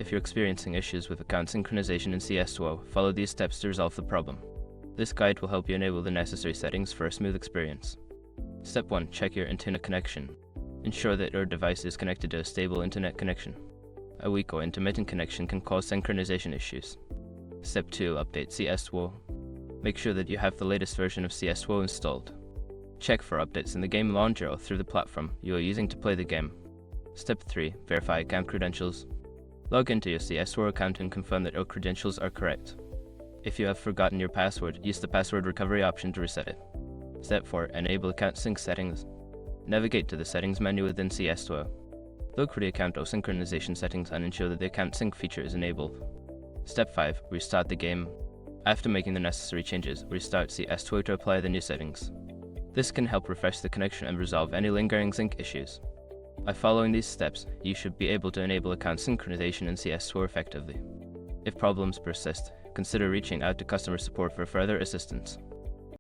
If you're experiencing issues with account synchronization in CS2, follow these steps to resolve the problem. This guide will help you enable the necessary settings for a smooth experience. Step 1. Check your internet connection. Ensure that your device is connected to a stable internet connection. A weak or intermittent connection can cause synchronization issues. Step 2. Update CS2. Make sure that you have the latest version of CS2 installed. Check for updates in the game launcher or through the platform you are using to play the game. Step 3. Verify account credentials. Log into your CS2 account and confirm that your credentials are correct. If you have forgotten your password, use the password recovery option to reset it. Step 4. Enable account sync settings. Navigate to the settings menu within CS2. Look for the account or synchronization settings and ensure that the account sync feature is enabled. Step 5. Restart the game. After making the necessary changes, restart CS2 to apply the new settings. This can help refresh the connection and resolve any lingering sync issues. By following these steps, you should be able to enable account synchronization in CS2 effectively. If problems persist, consider reaching out to customer support for further assistance.